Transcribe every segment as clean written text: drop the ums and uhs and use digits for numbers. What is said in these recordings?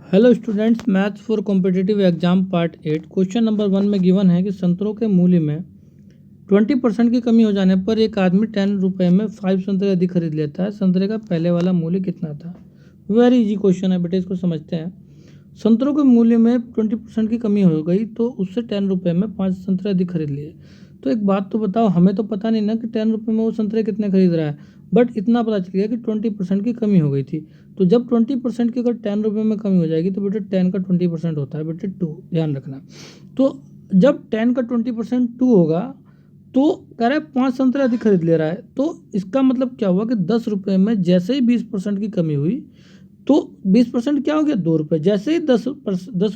Hello students, maths for competitive exam part 8 question number 1 में given है कि संतरों के मूल्य में 20% की कमी हो जाने पर एक आदमी 10 रुपये में 5 संतरे अधिक खरीद लेता है। संतरे का पहले वाला मूल्य कितना था? वेरी इजी क्वेश्चन है बेटे, इसको समझते हैं। संतरों के मूल्य में 20% की कमी हो गई तो उससे 10 रुपये में 5 संतरे अधिक खरीद लिए। तो एक बात तो बताओ, हमें तो पता नहीं ना कि 10 रुपये में वो संतरे कितने खरीद रहा है, बट इतना पता चल गया कि 20% की कमी हो गई थी। तो जब 20% की अगर 10 रुपये में कमी हो जाएगी तो बेटे 10 का 20% होता है बेटे 2, ध्यान रखना। तो जब 10 का 20% 2 होगा तो कह रहा है 5 संतरे अधिक खरीद ले रहा है। तो इसका मतलब क्या हुआ कि 10 रुपये में जैसे ही 20% की कमी हुई तो 20% क्या हो गया? 2 रुपये। जैसे ही 10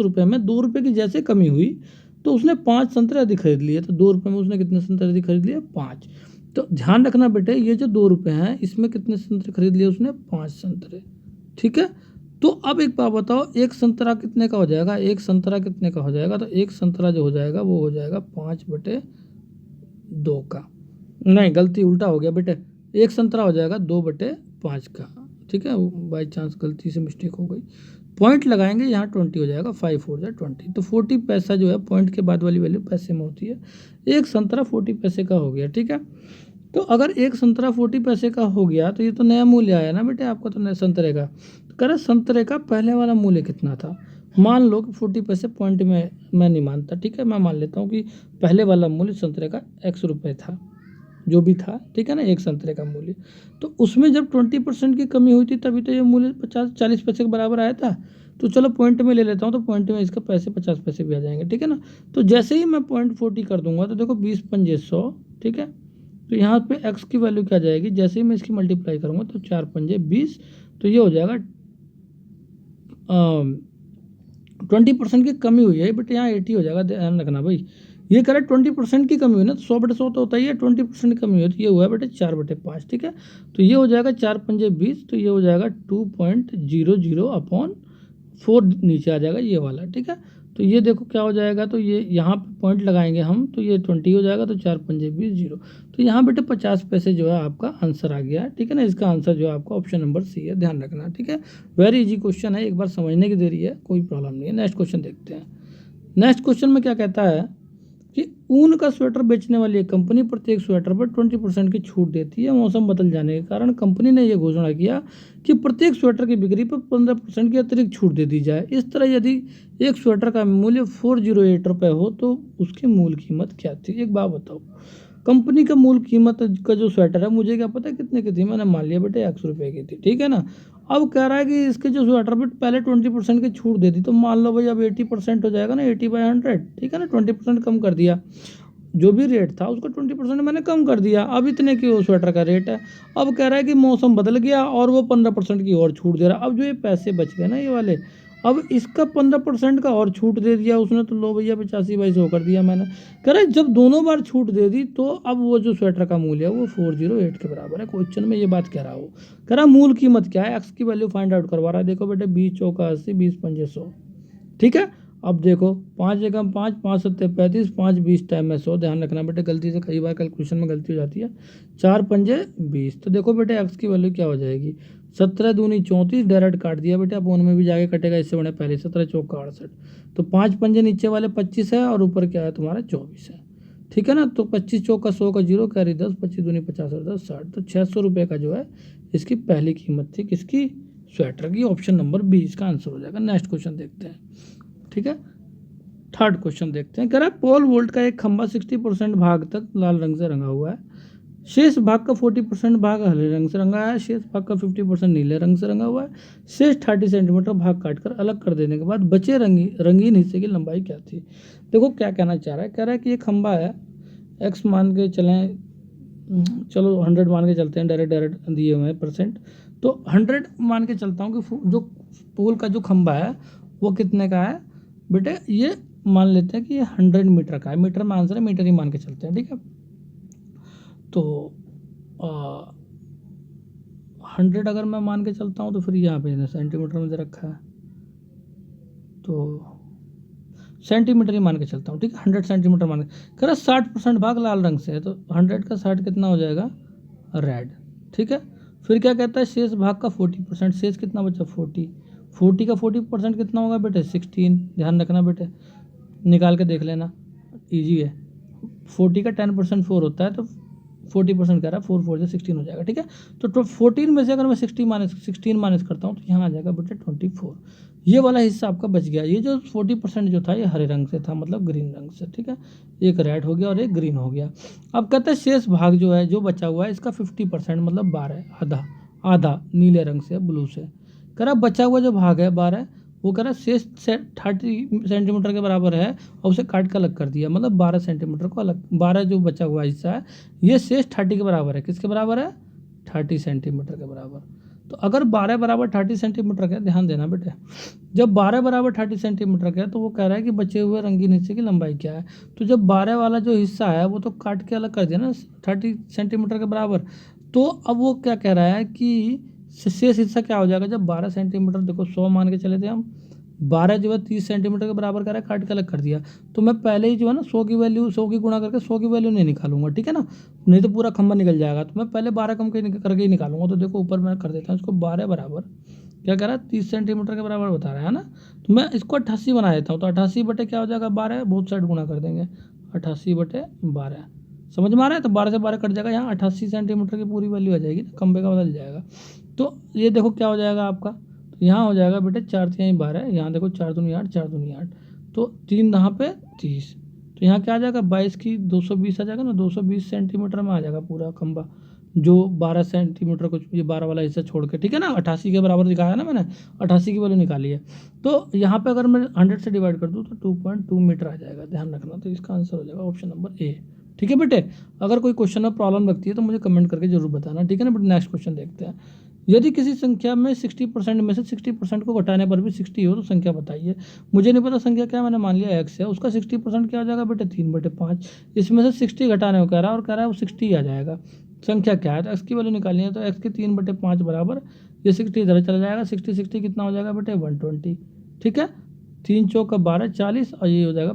रुपये में 2 रुपये की जैसे कमी हुई तो उसने 5 संतरे अधिक खरीद लिए। तो 2 रुपये में उसने कितने संतरे अधिक खरीद लिए? 5। तो ध्यान रखना बेटे, ये जो 2 रुपये हैं इसमें कितने संतरे खरीद लिए उसने? 5 संतरे। ठीक है। तो अब एक बात बताओ, एक संतरा कितने का हो जाएगा? एक संतरा कितने का हो जाएगा? तो एक संतरा जो हो जाएगा वो हो जाएगा 5/2 का। नहीं, गलती उल्टा हो गया बेटे। एक संतरा हो जाएगा 2/5 का। ठीक है, बाई चांस गलती से मिस्टेक हो गई। पॉइंट लगाएंगे, यहाँ 20 हो जाएगा, 5 4 जा 20। तो 40 पैसा जो है पॉइंट के बाद वाली वैल्यू पैसे में होती है। एक संतरा 40 पैसे का हो गया। ठीक है। तो अगर एक संतरा 40 पैसे का हो गया तो ये तो नया मूल्य आया ना बेटे आपका, तो नया संतरे का। तो कह रहा संतरे का पहले वाला मूल्य कितना था? मान लो कि 40 पैसे पॉइंट में मैं नहीं मानता। ठीक है, मैं मान लेता हूँ कि पहले वाला मूल्य संतरे का x रुपये था, जो भी था। ठीक है ना, एक संतरे का मूल्य। तो उसमें जब 20% की कमी हुई थी तभी तो ये मूल्य 40 पैसे के बराबर आया था। तो चलो पॉइंट में ले लेता हूँ, तो पॉइंट में इसका पैसे 50 पैसे भी आ जाएंगे। ठीक है ना। तो जैसे ही मैं पॉइंट 40 कर दूंगा तो देखो 20 पंजे 100। ठीक है। तो यहाँ पे x की वैल्यू क्या जाएगी? जैसे ही मैं इसकी मल्टीप्लाई करूँगा तो 4 पंजे 20। तो ये हो जाएगा 20% की कमी हुई है बट यहाँ 80 हो जाएगा, ध्यान रखना भाई। ये कह रहा है 20% की कमी हुई ना, तो 100/100 तो होता ही है। 20% की कमी हुई तो ये हुआ है बेटे 4/5। ठीक है। तो ये हो जाएगा 4 पंजे 20। तो ये हो जाएगा 2.00/4 नीचे आ जाएगा ये वाला। ठीक है। तो ये देखो क्या हो जाएगा, तो ये यहाँ पे पॉइंट लगाएंगे हम तो ये 20 हो जाएगा। तो 4 पंजे 20 0। तो यहाँ बेटे 50 पैसे जो है आपका आंसर आ गया है। ठीक है ना। इसका आंसर जो है आपका ऑप्शन नंबर सी है, ध्यान रखना। ठीक है। वेरी इजी क्वेश्चन है, एक बार समझने की देरी है, कोई प्रॉब्लम नहीं है। नेक्स्ट क्वेश्चन देखते हैं। नेक्स्ट क्वेश्चन में क्या कहता है कि ऊन का स्वेटर बेचने वाली एक कंपनी प्रत्येक स्वेटर पर 20% की छूट देती है। मौसम बदल जाने के कारण कंपनी ने यह घोषणा किया कि प्रत्येक स्वेटर की बिक्री पर 15% की अतिरिक्त छूट दे दी जाए। इस तरह यदि एक स्वेटर का मूल्य 408 रुपये हो तो उसकी मूल कीमत क्या थी? एक बात बताओ, कंपनी का मूल कीमत का जो स्वेटर है, मुझे क्या पता कितने की थी, मैंने मान लिया बेटे 100 रुपये की थी। ठीक है ना। अब कह रहा है कि इसके जो स्वेटर पर पहले 20% की छूट दे दी, तो मान लो भाई अब 80% हो जाएगा ना, 80/100। ठीक है ना, 20% कम कर दिया। जो भी रेट था उसका 20% मैंने कम कर दिया। अब इतने की वो स्वेटर का रेट है। अब कह रहा है कि मौसम बदल गया और वो 15% की और छूट दे रहा है। अब जो ये पैसे बच गए ना ये वाले, अब इसका 15% का और छूट दे दिया उसने, तो लो भैया 85/100 कर दिया मैंने। कह रहा है जब दोनों बार छूट दे दी तो अब वो जो स्वेटर का मूल्य है वो 408 के बराबर है। क्वेश्चन में ये बात कह रहा हो। कह रहा मूल कीमत क्या है, एक्स की वैल्यू फाइंड आउट करवा रहा है। देखो बेटे 20 चौका 80, 20 पंजे 100। ठीक है। अब देखो 5 एकम 5, 5 सत्ते 35, 5 20 टाइम में 100। ध्यान रखना बेटे, गलती से कई बार कैलकुलेशन में गलती हो जाती है। 4 पंजे 20। तो देखो बेटे एक्स की वैल्यू क्या हो जाएगी? 17 दूनी 34, डायरेक्ट काट दिया बेटे। अब उनमें भी जाके कटेगा, इससे बड़े पहले 17 चौका 68। तो 5 पंजे नीचे वाले 25 है और ऊपर क्या है तुम्हारा 24 है। ठीक है ना। तो 25 चौका 100 का 0 कैरी 10, 25 दूनी 50 और 10 60। तो 600 रुपये का जो है इसकी पहली कीमत थी, किसकी? स्वेटर की। ऑप्शन नंबर बी इसका आंसर हो जाएगा। नेक्स्ट क्वेश्चन देखते हैं। ठीक है। थर्ड क्वेश्चन देखते हैं। कह रहा है पोल वोल्ट का एक खंभा 60% भाग तक लाल रंग से रंगा हुआ है, शेष भाग का 40% भाग हरे रंग से रंगा है, शेष भाग का 50% नीले रंग से रंगा हुआ है। शेष 30 सेंटीमीटर भाग काटकर अलग कर देने के बाद बचे रंगीन हिस्से की लंबाई क्या थी? देखो क्या कहना चाह रहा है। कह रहा है कि ये खंभा है, एक्स मान के चलें, चलो 100 मान के चलते हैं, डायरेक्ट दिए हुए हैं परसेंट। तो 100 मान के चलता हूँ कि जो पोल का जो खंभा है वो कितने का है बेटे? ये मान लेते हैं कि ये 100 मीटर का है। मीटर में आंसर है, मीटर ही मान के चलते हैं। ठीक है। तो 100 अगर मैं मान के चलता हूँ तो फिर यहाँ पे सेंटीमीटर में रखा है, तो सेंटीमीटर ही मान के चलता हूँ। ठीक है। 100 सेंटीमीटर मान के। कह रहा 60% भाग लाल रंग से है, तो 100 का 60 कितना हो जाएगा? रेड। ठीक है। फिर क्या कहता है? शेष भाग का 40%, शेष कितना बचा? 40। 40 का 40% कितना होगा बेटे 16, ध्यान रखना बेटे, निकाल के देख लेना, ईजी है। 40 का 10% 4 होता है, तो 40% कह रहा है, 4 4 से 16 हो जाएगा, ठीक है। तो 14 में से अगर मैं 16 माइनस करता हूँ तो यहाँ आ जाएगा बेटे 24। ये वाला हिस्सा आपका बच गया। ये जो 40% जो था ये हरे रंग से था, मतलब ग्रीन रंग से, ठीक है। एक रेड हो गया और एक ग्रीन हो गया। अब कहते हैं शेष भाग जो है, जो बचा हुआ है, इसका 50% मतलब 12, आधा आधा नीले रंग से, ब्लू से। कह रहा बचा हुआ जो भाग है 12, वो कह रहा शेष 30 सेंटीमीटर के बराबर है, और उसे काट कर अलग कर दिया, मतलब 12 सेंटीमीटर को अलग, 12 जो बचा हुआ हिस्सा है ये शेष 30 के बराबर है। किसके बराबर है? 30 सेंटीमीटर के बराबर। तो अगर 12 बराबर 30 सेंटीमीटर का, ध्यान देना बेटे, जब 12 बराबर 30 सेंटीमीटर का है तो वो कह रहा है कि बचे हुए रंगीन हिस्से की लंबाई क्या है। तो जब 12 वाला जो हिस्सा है वो तो काट के अलग कर दिया ना 30 सेंटीमीटर के बराबर। तो अब वो क्या कह रहा है कि शेष हिस्सा क्या हो जाएगा, जब 12 सेंटीमीटर, देखो 100 मान के चले थे हम, 12 जो है 30 सेंटीमीटर के बराबर कर रहा है, काट के अलग कर दिया। तो मैं पहले ही जो है ना 100 की वैल्यू, 100 की गुणा करके 100 की वैल्यू नहीं निकालूंगा, ठीक है ना, नहीं तो पूरा खंबा निकल जाएगा। तो मैं पहले 12 कम करके ही निकालूंगा। तो देखो ऊपर मैं कर देता हूँ इसको, 12 बराबर क्या कह रहा है 30 सेंटीमीटर के बराबर बता रहा है ना। तो मैं इसको 88 बना देता हूँ। तो 88 बटे क्या हो जाएगा 12, बहुत साइड गुणा कर देंगे, 88 बटे 12, समझ में आ रहा है। तो 12 से 12 कट जाएगा, यहाँ 88 सेंटीमीटर की पूरी वैल्यू आ जाएगी, खंबे का बदल जाएगा। तो ये देखो क्या हो जाएगा आपका, तो यहाँ हो जाएगा बेटे 4 3 12, यहाँ देखो 4 दूनी 8, 4 दूनी 8, तो 3 यहाँ पे 30, तो यहाँ क्या आ जाएगा 22 की 220 आ जाएगा ना, 220 सेंटीमीटर में आ जाएगा पूरा खंबा, जो 12 सेंटीमीटर को ये 12 वाला हिस्सा छोड़ के, ठीक है ना। 88 के बराबर दिखाया ना मैंने, 88 की वैल्यू निकाली है। तो यहाँ पे अगर मैं 100 से डिवाइड कर दूँ तो 2.2 मीटर आ जाएगा, ध्यान रखना। तो इसका आंसर हो जाएगा ऑप्शन नंबर ए, ठीक है बेटे। अगर कोई क्वेश्चन में प्रॉब्लम लगती है तो मुझे कमेंट करके जरूर बताना, ठीक है ना बेटे। नेक्स्ट क्वेश्चन देखते हैं। यदि किसी संख्या में 60% में से 60% को घटाने पर भी 60 हो तो संख्या बताइए। मुझे नहीं पता संख्या क्या, मैंने मान लिया x है, उसका 60% क्या हो जाएगा बेटे 3/5। इसमें से 60 घटाने को कह रहा है और कह रहा है वो 60 आ जाएगा। संख्या क्या है, तो x की वैल्यू निकालनी है। तो x के 3/5 बराबर, ये 60 इधर चला जाएगा, 60 60 कितना हो जाएगा बेटे 120, ठीक है। 3 चौक 12 40, और ये हो जाएगा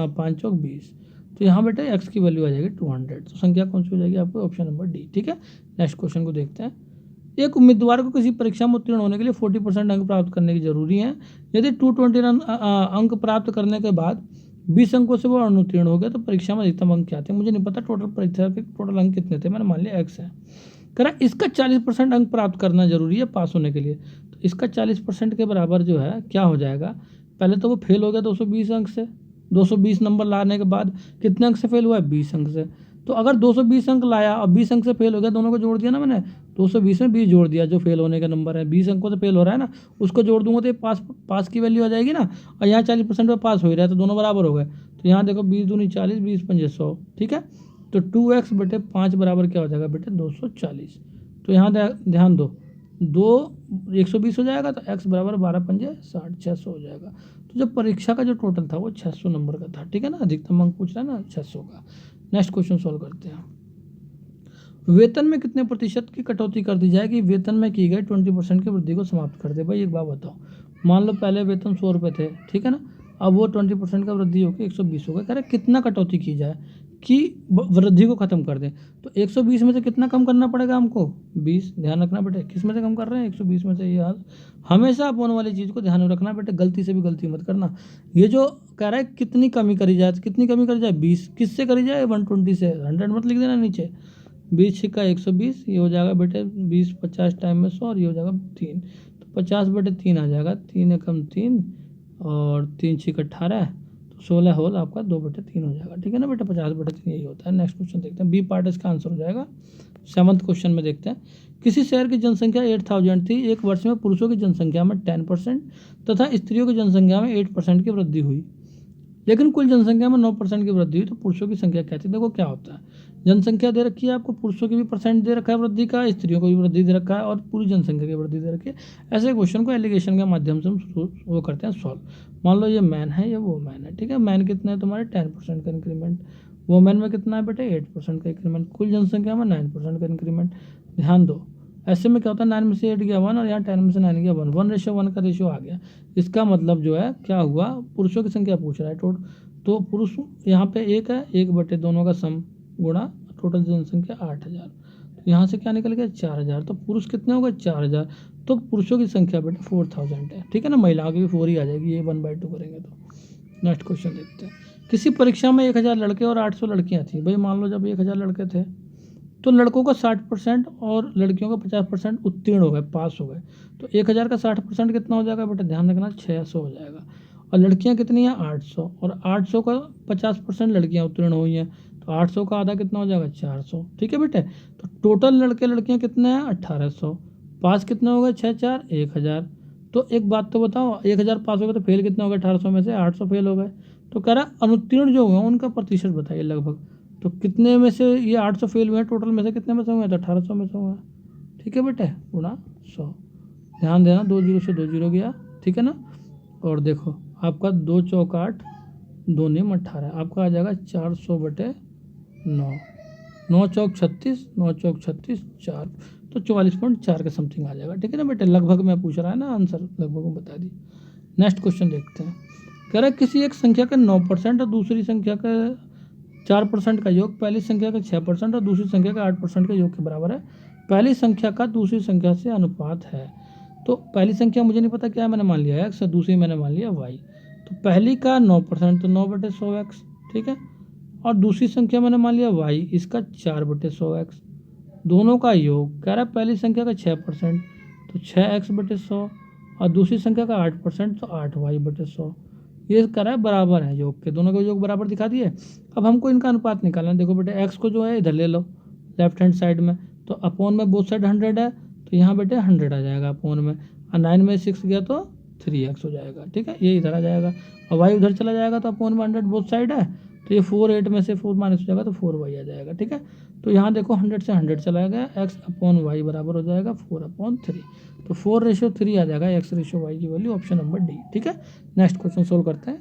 5 चौक 20। तो यहाँ बेटे x की वैल्यू आ जाएगी 200। तो संख्या कौन सी हो जाएगी आपको, ऑप्शन नंबर डी, ठीक है। नेक्स्ट क्वेश्चन को देखते हैं। एक उम्मीदवार को किसी परीक्षा में उत्तीर्ण होने के लिए 40% अंक प्राप्त करने की जरूरी है। यदि 220 अंक प्राप्त करने के बाद 20 अंकों से वो अनुत्तीर्ण हो गया तो परीक्षा में अधिकतम अंक क्या थे। मुझे नहीं पता टोटल परीक्षा के टोटल अंक कितने थे, मैंने मान लिया x है। कह रहा इसका 40% अंक प्राप्त करना जरूरी है पास होने के लिए। तो इसका 40% के बराबर जो है क्या हो जाएगा, पहले तो वो फेल हो गया 220 अंक से, 220 नंबर लाने के बाद कितने अंक से फेल हुआ है 20 अंक से। तो अगर 220 अंक लाया और 20 अंक से फेल हो गया, दोनों को जोड़ दिया ना मैंने, 220 में 20 जोड़ दिया, जो फेल होने का नंबर है 20 अंकों से फेल हो रहा है ना, उसको जोड़ दूंगा तो ये पास की वैल्यू आ जाएगी ना। और यहाँ 40% पे पास हो ही रहा है, तो दोनों बराबर हो गए। तो यहाँ देखो 20 दूनी 40, 20 पंजे 100, ठीक है। तो 2x बटे 5 बराबर क्या हो जाएगा बेटे 240। तो यहाँ ध्यान दो, 120 हो जाएगा, तो x बराबर 12 पंजे 60, 600 हो जाएगा। तो जब परीक्षा का जो टोटल था वो 600 नंबर का था, ठीक है ना, अधिकतम अंक पूछ रहा है ना 600 का। नेक्स्ट क्वेश्चन सॉल्व करते हैं। वेतन में कितने प्रतिशत की कटौती कर दी जाएगी, वेतन में की गई 20% की वृद्धि को समाप्त कर दे। भाई एक बात बताओ, मान लो पहले वेतन 100 रुपये थे, ठीक है ना, अब वो 20% का वृद्धि होकर 120 होगा। कह रहे कितना कटौती की जाए कि वृद्धि को खत्म कर दें। तो 120 में से कितना कम करना पड़ेगा हमको 20, ध्यान रखना बेटे, किस में से कम कर रहे हैं 120 में से। ये याद हमेशा आप होने वाली चीज़ को ध्यान में रखना बेटे, गलती से भी गलती मत करना। ये जो कह रहा है कितनी कमी करी जाए, कितनी कमी करी जाए 20, किससे करी जाए 120 से, 100 मत लिख देना नीचे, 20 छिक्का 120, ये हो जाएगा बेटे 20 50 टाइम में 100, और ये हो जाएगा 3, तो 50 बटे 3 आ जाएगा, 3 एकम 3 और 3 छिक्का 18, तो 16 होल आपका 2/3 हो जाएगा, ठीक है ना बेटा। 50 बटे 3 यही होता है। नेक्स्ट क्वेश्चन देखते हैं, बी पार्ट इसका आंसर हो जाएगा। 7th क्वेश्चन में देखते हैं। किसी शहर की जनसंख्या 8000 थी, एक वर्ष में पुरुषों की जनसंख्या में 10% तथा स्त्रियों की जनसंख्या में 8% की वृद्धि हुई, लेकिन कुल जनसंख्या में 9% की वृद्धि हुई, तो पुरुषों की संख्या क्या थी। देखो क्या होता है, जनसंख्या दे रखी है आपको, पुरुषों की भी परसेंट दे रखा है वृद्धि का, स्त्रियों को भी वृद्धि दे रखा है, और पूरी जनसंख्या की वृद्धि दे रखी है। ऐसे क्वेश्चन को एलिगेशन के माध्यम से हम वो करते हैं सॉल्व। मान लो ये मैन है, ये वो मैन है, ठीक है। मैन कितना है तुम्हारे 10% का इंक्रीमेंट, वोमेन में कितना है बेटे 8% का इंक्रीमेंट, कुल जनसंख्या में 9% का इंक्रीमेंट। ध्यान दो, ऐसे में क्या होता है 9 में से 8 गया 1, और यहाँ 10 में से 9 गया 1, 1:1 का रेशियो आ गया। इसका मतलब जो है क्या हुआ, पुरुषों की संख्या पूछ रहा है तो पुरुष यहाँ पे 1 है, 1 बटे दोनों का सम गुणा टोटल जनसंख्या 8000, तो यहाँ से क्या निकल गया 4000, तो पुरुष कितने हो गए 4000। तो पुरुषों की संख्या बेटा 4000 है, ठीक है ना। महिलाओं की भी 4 ही आ जाएगी, ये 1/2 करेंगे तो। नेक्स्ट क्वेश्चन देखते हैं। किसी परीक्षा में 1000 लड़के और 800 लड़कियां थी। भाई मान लो जब 1000 लड़के थे तो लड़कों का 60% और लड़कियों का 50% उत्तीर्ण हो गए, पास हो गए। तो 1000 का 60% कितना हो जाएगा बेटा, ध्यान रखना 600 हो जाएगा। और लड़कियां कितनी हैं, 800, और 800 का 50% लड़कियां उत्तीर्ण हुई हैं, तो 800 का आधा कितना हो जाएगा, 400। ठीक है बेटे, तो टोटल लड़के लड़कियां कितने हैं, 1800। पास कितने हो गए, 6 4 1000। तो एक बात तो बताओ, 1000 पास हो गए तो फेल कितना हो गया, 1800 में से 800 फेल हो गए। तो कह रहा अनुत्तीर्ण जो हुए उनका प्रतिशत बताइए लगभग। तो कितने में से ये 800 फेल हुए हैं, टोटल में से कितने में से हुए हैं, तो 1800 में से हुए हैं। ठीक है बेटे, गुणा 100। ध्यान देना, 2 जीरो से 2 जीरो गया, ठीक है ना। और देखो आपका 2 चौक 8, 2 नियम 18, आपका आ जाएगा 400/9। 9 चौक 36, 9 चौक 36, 4, तो 44.4 के समथिंग आ जाएगा। ठीक है ना बेटे, लगभग में पूछ रहा है ना, आंसर लगभग में बता दी। नेक्स्ट क्वेश्चन देखते हैं। कह रहा है किसी एक संख्या का 9% और दूसरी संख्या का 4% का योग पहली संख्या का 6% और दूसरी संख्या का 8% के योग के बराबर है। पहली संख्या का दूसरी संख्या से अनुपात है। तो पहली संख्या मुझे नहीं पता क्या है, मैंने मान लिया x, और दूसरी मैंने मान लिया y। तो पहली का 9% तो 9/100x, ठीक है। और दूसरी संख्या मैंने मान लिया y, इसका 4/100x। दोनों का योग कह रहा है पहली संख्या का 6% तो 6x/100, और दूसरी संख्या का 8% तो 8y/100। ये कह रहा है बराबर है योग के, दोनों के योग बराबर दिखा दिए। अब हमको इनका अनुपात निकालना है। देखो बेटे x को जो है इधर ले लो लेफ्ट हैंड साइड में, तो अपॉन में बोथ साइड 100 है, तो यहाँ बेटे 100 आ जाएगा अपॉन में, और 9 में 6 गया तो 3x हो जाएगा। ठीक है, ये इधर आ जाएगा, और y उधर चला जाएगा तो अपॉन में 100 बोथ साइड है, तो ये 4 8 में से 4 माइनस हो जाएगा तो 4y आ जाएगा। ठीक है, तो यहाँ देखो 100 से 100 चला गया, x/y बराबर हो जाएगा 4/3। तो 4:3 आ जाएगा x/y की वैल्यू, ऑप्शन नंबर डी। ठीक है, नेक्स्ट क्वेश्चन सोल्व करते हैं।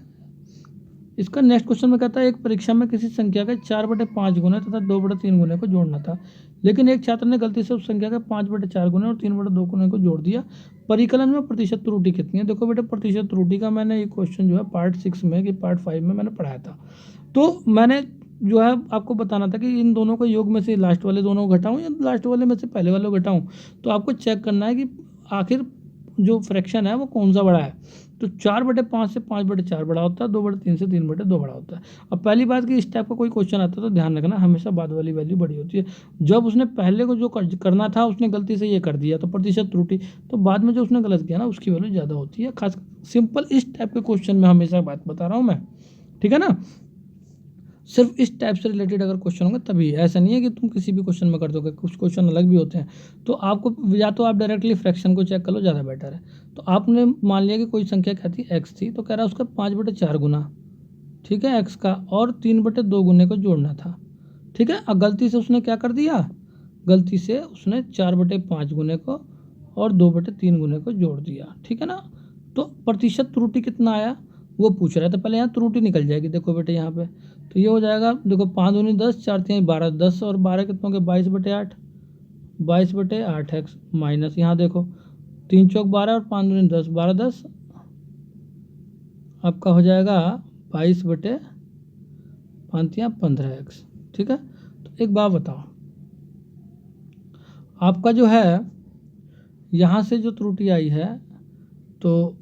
इसका नेक्स्ट क्वेश्चन में कहता है एक परीक्षा में किसी संख्या के 4/5 गुने तथा 2/3 गुने को जोड़ना था, लेकिन एक छात्र ने गलती से उस संख्या के 5/4 गुने और 3/2 गुने को जोड़ दिया। परिकलन में प्रतिशत त्रुटि कितनी है। देखो बेटे प्रतिशत त्रुटि का मैंने ये क्वेश्चन जो है पार्ट 6 में कि पार्ट 5 में मैंने पढ़ाया था। तो मैंने जो है आपको बताना था कि इन दोनों को योग में से लास्ट वाले दोनों को घटाऊं या लास्ट वाले में से पहले वाले को घटाऊं। तो आपको चेक करना है कि आखिर जो फ्रैक्शन है वो कौन सा बड़ा है। तो 4/5 से 5/4 बड़ा होता है, 2/3 से 3/2 बड़ा होता है। अब पहली बात कि इस टाइप का कोई क्वेश्चन आता है तो ध्यान रखना हमेशा बाद वाली वैल्यू बड़ी होती है। जब उसने पहले को जो करना था उसने गलती से ये कर दिया तो प्रतिशत त्रुटि, तो बाद में जो उसने गलत किया ना उसकी वैल्यू ज़्यादा होती है। खास सिंपल इस टाइप के क्वेश्चन में हमेशा बात बता रहा हूँ मैं, ठीक है ना। सिर्फ इस टाइप से रिलेटेड अगर क्वेश्चन होगा तभी, ऐसा नहीं है कि तुम किसी भी क्वेश्चन में कर दोगे, कुछ क्वेश्चन अलग भी होते हैं। तो आपको या तो आप डायरेक्टली फ्रैक्शन को चेक कर लो, ज़्यादा बेटर है। तो आपने मान लिया कि कोई संख्या क्या थी, x थी, तो कह रहा है उसका 5/4 गुना, ठीक है, x का, और 3/2 गुने को जोड़ना था। ठीक है, अब गलती से उसने क्या कर दिया, गलती से उसने 4/5 गुने को और 2/3 गुने को जोड़ दिया। ठीक है ना, तो प्रतिशत त्रुटि कितना आया वो पूछ रहा है। तो पहले यहाँ त्रुटि निकल जाएगी। देखो बेटे यहाँ पे तो ये हो जाएगा, देखो 5 दूनी 10, 4 3 12, 10 और 12 कितनों के 22/8, 22/8x माइनस यहाँ देखो 3 चौक 12 और 5 दूनी 10, 12 10 आपका हो जाएगा 22/15x। ठीक है, तो एक बात बताओ, आपका जो है यहाँ से जो त्रुटि आई है तो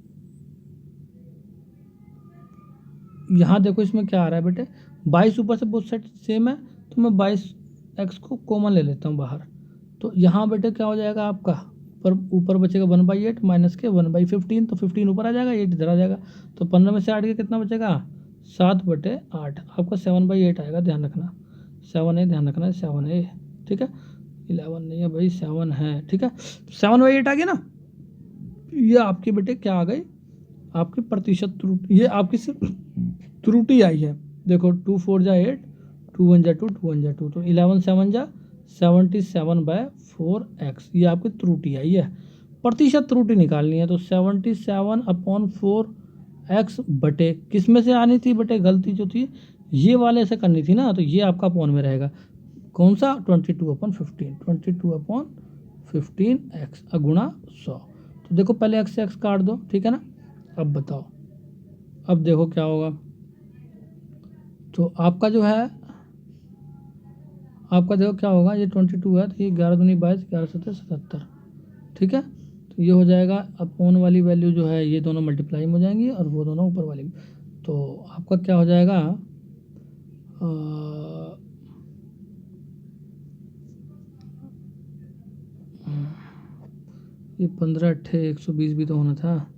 यहाँ देखो इसमें क्या आ रहा है बेटे, 22 ऊपर से बोथ साइड सेम है, तो मैं 22x को कॉमन ले लेता हूँ बाहर। तो यहाँ बेटे क्या हो जाएगा आपका, ऊपर बचेगा 1/8 माइनस के 1/15, तो 15 ऊपर आ जाएगा, 8 इधर आ जाएगा। तो 15 में से 8 के कितना बचेगा, 7/8, आपका 7/8 आएगा। ध्यान रखना 7 है, ध्यान रखना 7 है। ठीक है, 11 नहीं है भाई, 7 है। ठीक है, 7/8 आ गया ना। ये आपकी बेटे क्या आ गई, आपकी प्रतिशत त्रुटि, ये आपकी सिर्फ त्रुटि आई है। देखो 2 4 जा 8, 2 1 जा 2, 2 1 जा 2, तो 11 7 जा 77/4x, ये आपकी त्रुटि आई है। प्रतिशत त्रुटि निकालनी है तो 77/4x बटे किस में से आनी थी बेटे, गलती जो थी ये वाले से करनी थी ना, तो ये आपका अपॉन में रहेगा। कौन सा, 22/15, 22/15x गुणा 100। तो देखो पहले x से x काट दो, ठीक है ना। अब बताओ, अब देखो क्या होगा, तो आपका जो है, आपका देखो क्या होगा, ये 22 है तो ये 11 दूनी 22, 11 7 77। ठीक है, तो ये हो जाएगा अपोन वाली वैल्यू जो है ये दोनों मल्टीप्लाई हो जाएंगी और वो दोनों ऊपर वाली। तो आपका क्या हो जाएगा ये 15 × 8 = 120 भी तो होना था,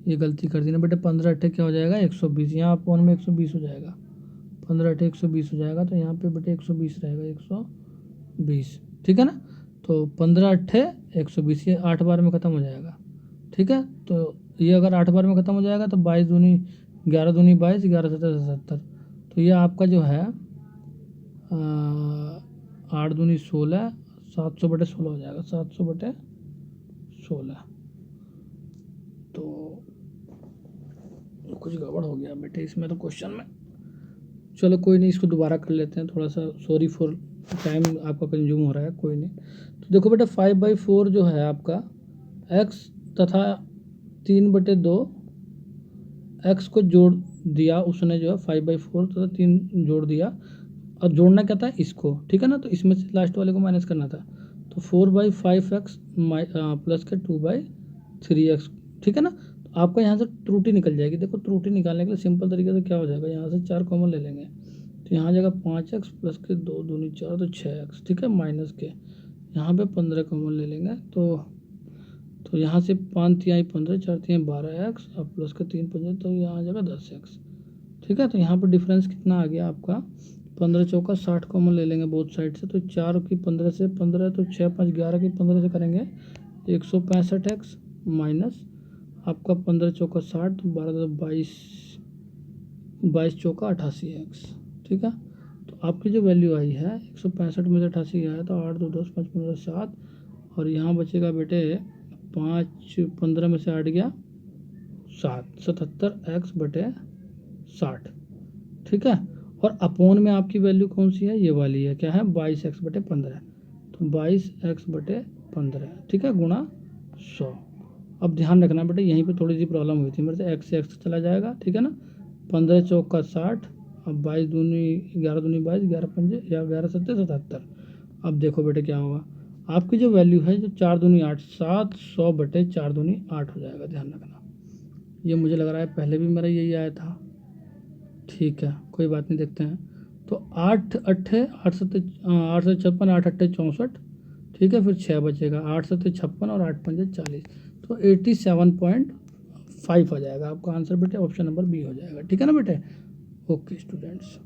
ये गलती कर दी ना बेटे। 15 × 8 क्या हो जाएगा 120, यहाँ अपोन में 120 हो जाएगा। 15 × 8 = 120 हो जाएगा, तो यहाँ पे बेटे 120 रहेगा, 120, ठीक है ना। तो 15 × 8 = 120, ये 8 बार में ख़त्म हो जाएगा, ठीक है। तो ये अगर 8 बार में ख़त्म हो जाएगा तो 22 दूनी 11 दूनी 22, 11 सत्तर 77, तो ये आपका जो है 8 दूनी 16, 700/16 हो जाएगा, 700/16। तो कुछ गड़बड़ हो गया बेटे इसमें तो क्वेश्चन में। चलो कोई नहीं, इसको दोबारा कर लेते हैं, थोड़ा सा सॉरी फॉर टाइम आपका कंज्यूम हो रहा है, कोई नहीं। तो देखो बेटा 5/4 जो है आपका x तथा 3/2 x को जोड़ दिया उसने, जो है 5/4 तथा 3 जोड़ दिया, और जोड़ना क्या था इसको, ठीक है ना। तो इसमें से लास्ट वाले को माइनस करना था, तो 4/5x प्लस के 2/3x, ठीक है ना। तो आपका यहाँ से त्रुटि निकल जाएगी। देखो त्रुटि निकालने के लिए सिंपल तरीके से क्या हो जाएगा, यहाँ से 4 कॉमन ले लेंगे, तो यहाँ जाएगा 5x प्लस के 2 दूनी 4 तो 6x, ठीक है, माइनस के यहाँ पे 15 कॉमन ले लेंगे, तो यहाँ से 5 तिहाई 15, 4 तिहाई 12x और प्लस के 3 पंजे, तो यहाँ आ जाएगा 10x, ठीक है। तो यहाँ पर डिफरेंस कितना आ गया आपका 15 चौका 60 कॉमन ले लेंगे बोथ साइड से, तो 4 की 15 से 15, तो 6 5 11 की 15 से करेंगे 165x माइनस आपका 15 चौका 60, तो 12 22, 22 चौका 88x, ठीक है। तो आपकी जो वैल्यू आई है 165 में से 88 आया, तो 8 2 10 5 15 7, और यहाँ बचेगा बेटे 5 15 में से 8 गया 7, 77x/60, ठीक है। और अपोन में आपकी वैल्यू कौन सी है, ये वाली है, क्या है 22x/15, तो 22x/15, ठीक है, गुणा 100। अब ध्यान रखना बेटा यहीं पे थोड़ी सी प्रॉब्लम हुई थी मेरे से, x से x चला जाएगा, ठीक है ना। 15 चौका 60, अब 22 दूनी 11 दूनी 22, 11 पंजे या 11 सत्ते 77। अब देखो बेटे क्या होगा, आपकी जो वैल्यू है जो 4 दूनी 8, 700/4 दूनी 8 हो जाएगा। ध्यान रखना, ये मुझे लग रहा है पहले भी मेरा यही आया था, ठीक है, कोई बात नहीं, देखते हैं। तो 8 अट्ठे 8 सत्ते 8 से 56, 8 अट्ठे 64, ठीक है, फिर 6 बचेगा, 8 सत्ते 56 और 8 पंजे 40, तो 87.5 हो जाएगा आपका आंसर बेटे, ऑप्शन नंबर बी हो जाएगा, ठीक है ना बेटे। Okay students.